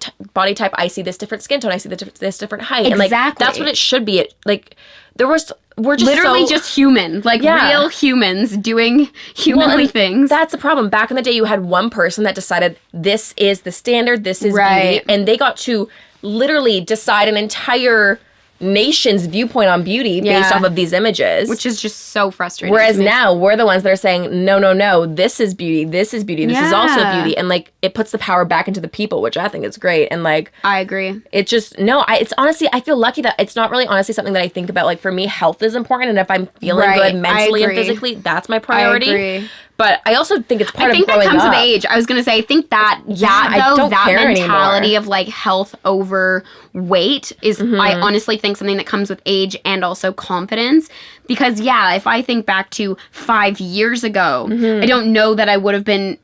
Speaker 2: type. I see this different skin tone. I see this different height.
Speaker 1: Exactly.
Speaker 2: And, like, that's what it should be. We're just
Speaker 1: literally just human, like, real humans doing humanly things.
Speaker 2: That's the problem. Back in the day, you had one person that decided this is the standard, this is beauty, and they got to literally decide an entire nation's viewpoint on beauty based off of these images.
Speaker 1: Which is just so frustrating.
Speaker 2: Whereas now, we're the ones that are saying, no, this is beauty, this is beauty, this is also beauty. And, like, it puts the power back into the people, which I think is great. And, like...
Speaker 1: I agree.
Speaker 2: It just... No, it's honestly... I feel lucky that it's not really honestly something that I think about. Like, for me, health is important. And if I'm feeling good mentally and physically, that's my priority.
Speaker 1: I agree.
Speaker 2: But I also think it's part
Speaker 1: I think
Speaker 2: of growing
Speaker 1: that comes
Speaker 2: up.
Speaker 1: with age. I was gonna say, I think that
Speaker 2: I don't
Speaker 1: that
Speaker 2: care
Speaker 1: mentality
Speaker 2: anymore.
Speaker 1: of like health over weight is, I honestly think, something that comes with age and also confidence. Because if I think back to 5 years ago, I don't know that I would have been,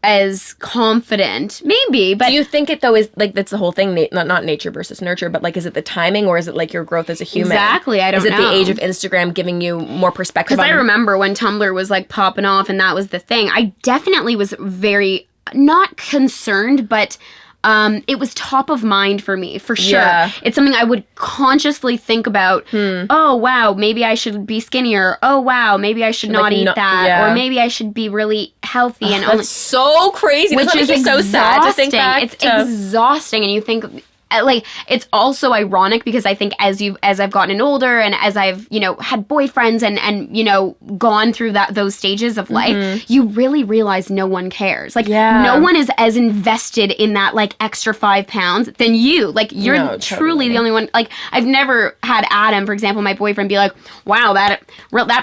Speaker 1: as confident. Maybe, but
Speaker 2: Do you think it though is like that's the whole thing? Not nature versus nurture, but like, is it the timing or is it like your growth as a human?
Speaker 1: exactly, I don't
Speaker 2: Is it
Speaker 1: know.
Speaker 2: the age of Instagram giving you more perspective?
Speaker 1: Because I remember when Tumblr was like popping off and that was the thing. I definitely was very not concerned, but it was top of mind for me, for sure.
Speaker 2: Yeah.
Speaker 1: It's something I would consciously think about. Oh, wow, maybe I should be skinnier. Oh, wow, maybe I should not eat that. Or maybe I should be really healthy. And
Speaker 2: that's so crazy.
Speaker 1: which is
Speaker 2: so sad to think back.
Speaker 1: It's exhausting, and you think, like, it's also ironic because I think as I've gotten older and as I've had boyfriends and gone through those stages of life, you really realize no one cares. Like, no one is as invested in that like extra 5 pounds than you. Like, you're truly the only one. Like, I've never had Adam, for example, my boyfriend, be like, "Wow, that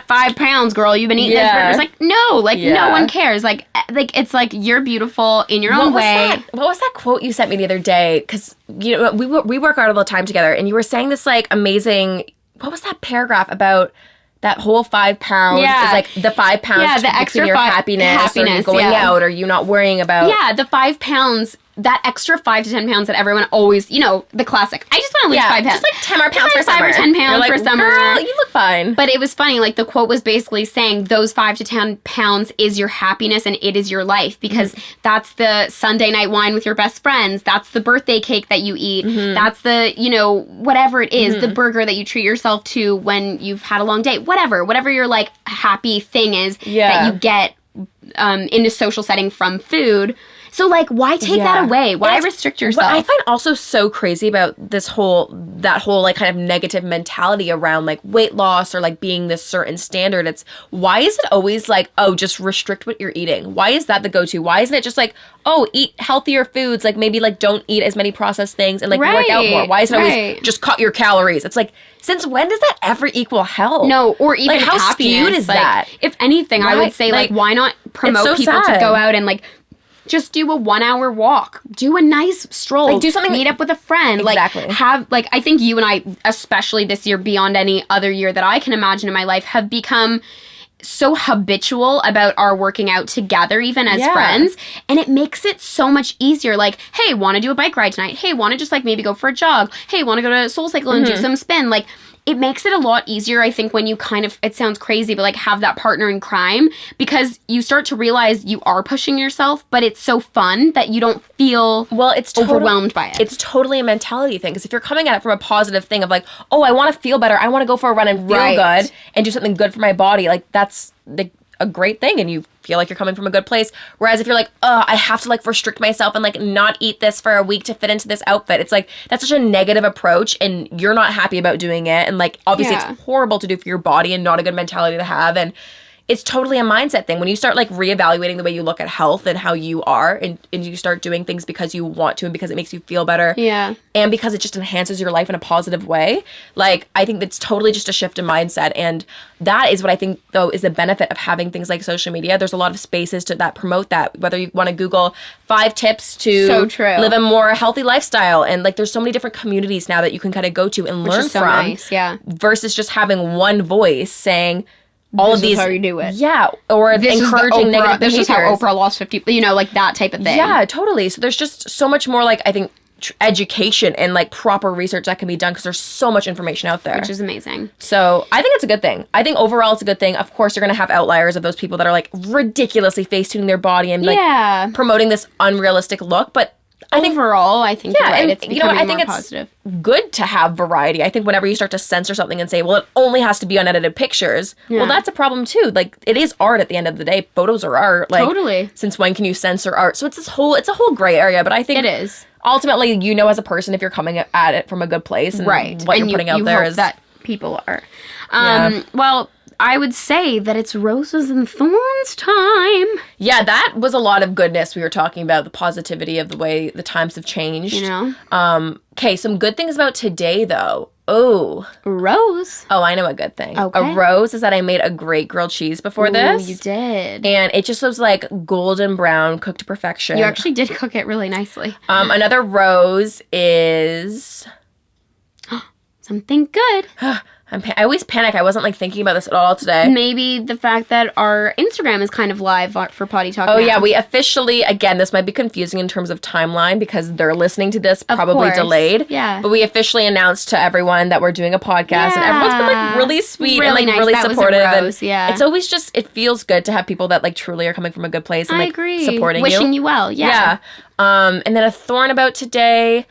Speaker 1: 5 pounds, girl, you've been eating this burger." It's like, no, like no one cares. Like it's like you're beautiful in your own way.
Speaker 2: What was that quote you sent me the other day? Because we work out all the time together, and you were saying this like amazing. What was that paragraph about? That whole 5 pounds is like the 5 pounds
Speaker 1: the extra
Speaker 2: your happiness or you going out or you not worrying about.
Speaker 1: Yeah, the 5 pounds, that extra 5 to 10 pounds that everyone always, the classic. I just want to lose 5 pounds.
Speaker 2: Just like 10 more pounds for
Speaker 1: 5
Speaker 2: summer.
Speaker 1: or 10 pounds for summer.
Speaker 2: Girl, you look fine.
Speaker 1: But it was funny, like the quote was basically saying those 5 to 10 pounds is your happiness and it is your life, because that's the Sunday night wine with your best friends. That's the birthday cake that you eat. That's the, whatever it is, the burger that you treat yourself to when you've had a long day. Whatever your like happy thing is that you get in a social setting from food. So, like, why take that away? Why restrict yourself?
Speaker 2: What I find also so crazy about that whole, like, kind of negative mentality around, like, weight loss or, like, being this certain standard, it's, why is it always, like, oh, just restrict what you're eating? Why is that the go-to? Why isn't it just, like, oh, eat healthier foods, like, maybe, like, don't eat as many processed things and, like, work out more? Why is it always just cut your calories? It's, like, since when does that ever equal health?
Speaker 1: No, or even
Speaker 2: like, how
Speaker 1: happiness.
Speaker 2: skewed is that?
Speaker 1: If anything, I would say, like, why not promote people to go out and, like, just do a 1 hour walk. Do a nice stroll.
Speaker 2: Like, do something.
Speaker 1: Meet up with a friend.
Speaker 2: Exactly.
Speaker 1: Like, I think you and I, especially this year, beyond any other year that I can imagine in my life, have become so habitual about our working out together, even as friends. And it makes it so much easier. Like, hey, want to do a bike ride tonight? Hey, want to just, like, maybe go for a jog? Hey, want to go to SoulCycle and do some spin? Like, it makes it a lot easier, I think, when you kind of, it sounds crazy, but like have that partner in crime, because you start to realize you are pushing yourself, but it's so fun that you don't feel overwhelmed by it.
Speaker 2: It's totally a mentality thing, because if you're coming at it from a positive thing of like, oh, I want to feel better, I want to go for a run and feel good and do something good for my body, like that's a great thing, and you feel like you're coming from a good place. Whereas if you're like, oh, I have to like restrict myself and like not eat this for a week to fit into this outfit, it's like that's such a negative approach, and you're not happy about doing it, and like obviously it's horrible to do for your body and not a good mentality to have. And it's totally a mindset thing. When you start like reevaluating the way you look at health and how you are, and you start doing things because you want to and because it makes you feel better.
Speaker 1: Yeah.
Speaker 2: And because it just enhances your life in a positive way. Like, I think that's totally just a shift in mindset. And that is what I think, though, is the benefit of having things like social media. There's a lot of spaces that promote that. Whether you want to Google 5 tips to live a more healthy lifestyle. And like, there's so many different communities now that you can kind of go to and learn from.
Speaker 1: Nice,
Speaker 2: versus just having one voice saying, all of these,
Speaker 1: is how you do it.
Speaker 2: Yeah, or
Speaker 1: this
Speaker 2: encouraging negative behaviors.
Speaker 1: This is how Oprah lost 50, like that type of thing.
Speaker 2: Yeah, totally. So there's just so much more, like, I think, education and like proper research that can be done, because there's so much information out there.
Speaker 1: Which is amazing.
Speaker 2: So I think it's a good thing. I think overall it's a good thing. Of course, you're going to have outliers of those people that are like ridiculously face-tuning their body and like promoting this unrealistic look, but I think
Speaker 1: overall, I think you're right.
Speaker 2: And
Speaker 1: it's becoming more positive.
Speaker 2: Good to have variety. I think whenever you start to censor something and say, well, it only has to be unedited pictures, well, that's a problem too. Like, it is art at the end of the day. Photos are art. Like,
Speaker 1: totally. Since
Speaker 2: when can you censor art? So it's a whole gray area, but I think
Speaker 1: it is.
Speaker 2: Ultimately, as a person, if you're coming at it from a good place and what you're putting out there is
Speaker 1: that people are. Well, I would say that it's roses and thorns time.
Speaker 2: Yeah, that was a lot of goodness we were talking about, the positivity of the way the times have changed.
Speaker 1: You know?
Speaker 2: Okay, some good things about today, though. Oh.
Speaker 1: Rose.
Speaker 2: Oh, I know a good thing.
Speaker 1: Okay.
Speaker 2: A rose is that I made a great grilled cheese before this.
Speaker 1: You did.
Speaker 2: And it just was like golden brown, cooked to perfection.
Speaker 1: You actually did cook it really nicely.
Speaker 2: Another rose is...
Speaker 1: Something good.
Speaker 2: I always panic. I wasn't like thinking about this at all today.
Speaker 1: Maybe the fact that our Instagram is kind of live for Poddy Talk.
Speaker 2: Oh,
Speaker 1: now.
Speaker 2: yeah. We officially, again, this might be confusing in terms of timeline because they're listening to this probably
Speaker 1: course.
Speaker 2: delayed.
Speaker 1: Yeah.
Speaker 2: But we officially announced to everyone that we're doing a podcast and everyone's been like really sweet
Speaker 1: Really
Speaker 2: and like
Speaker 1: nice.
Speaker 2: really
Speaker 1: That was a
Speaker 2: supportive.
Speaker 1: rose,
Speaker 2: and
Speaker 1: yeah.
Speaker 2: It's always just, it feels good to have people that like truly are coming from a good place and
Speaker 1: I
Speaker 2: like
Speaker 1: agree.
Speaker 2: supporting
Speaker 1: Wishing
Speaker 2: you.
Speaker 1: you well. Yeah.
Speaker 2: And then a thorn about today.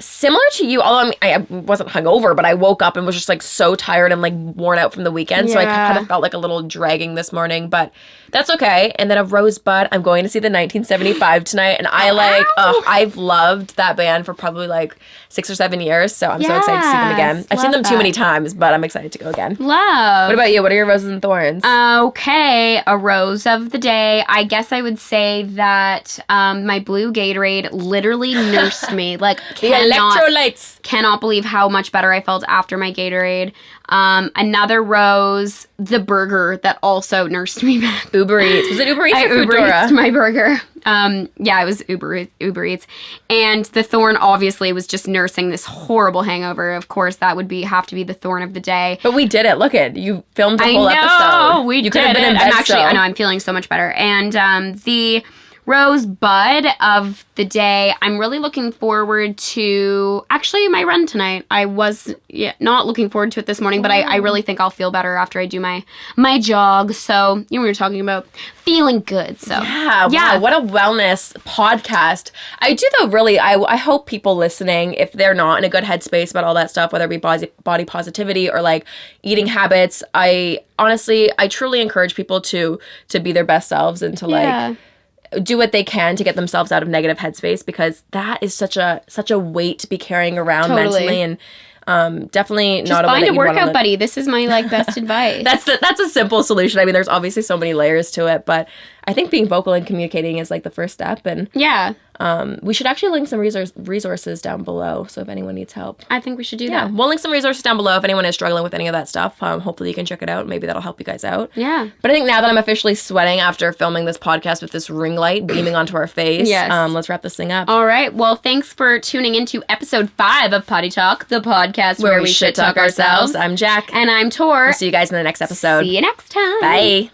Speaker 2: Similar to you, although I wasn't hungover, but I woke up and was just like so tired and like worn out from the weekend. So I kind of felt like a little dragging this morning, but that's okay. And then a rosebud. I'm going to see the 1975 tonight, and I've loved that band for probably like 6 or 7 years. So I'm so excited to see them again. I've seen them too many times, but I'm excited to go again.
Speaker 1: Love.
Speaker 2: What about you? What are your roses and thorns?
Speaker 1: Okay, a rose of the day. I guess I would say that my blue Gatorade literally nursed me. Like,
Speaker 2: Electrolytes.
Speaker 1: Cannot believe how much better I felt after my Gatorade. Another rose, the burger that also nursed me back.
Speaker 2: Uber Eats. Was it Uber Eats
Speaker 1: I
Speaker 2: or
Speaker 1: Uber
Speaker 2: Foodora?
Speaker 1: Eats my burger. Yeah, it was Uber Eats. And the thorn obviously was just nursing this horrible hangover. Of course, that would have to be the thorn of the day.
Speaker 2: But we did it. Look it. You filmed the whole episode.
Speaker 1: We
Speaker 2: you
Speaker 1: did
Speaker 2: have been
Speaker 1: it.
Speaker 2: in bed
Speaker 1: I know, I'm feeling so much better. And the rosebud of the day, I'm really looking forward to actually my run tonight. I was not looking forward to it this morning, but I really think I'll feel better after I do my jog. So we were talking about feeling good. So
Speaker 2: yeah, wow, what a wellness podcast. I do though, really, I hope people listening, if they're not in a good headspace about all that stuff, whether it be body positivity or like eating habits, I truly encourage people to be their best selves and to like do what they can to get themselves out of negative headspace, because that is such a weight to be carrying around mentally, and definitely
Speaker 1: just
Speaker 2: not a way
Speaker 1: find
Speaker 2: that
Speaker 1: a
Speaker 2: you'd wanna
Speaker 1: workout
Speaker 2: live.
Speaker 1: buddy. This is my like best advice.
Speaker 2: That's a simple solution. I mean, there's obviously so many layers to it, but I think being vocal and communicating is like the first step. And we should actually link some resources down below, so if anyone needs help,
Speaker 1: I think we should do
Speaker 2: that. We'll link some resources down below if anyone is struggling with any of that stuff. Hopefully you can check it out. Maybe that'll help you guys out.
Speaker 1: Yeah.
Speaker 2: But I think now that I'm officially sweating after filming this podcast with this ring light beaming onto our face, let's wrap this thing up.
Speaker 1: All right. Well, thanks for tuning into episode 5 of Poddy Talk, the podcast where we shit talk ourselves.
Speaker 2: I'm Jack.
Speaker 1: And I'm Tor.
Speaker 2: We'll see you guys in the next episode.
Speaker 1: See you next time.
Speaker 2: Bye.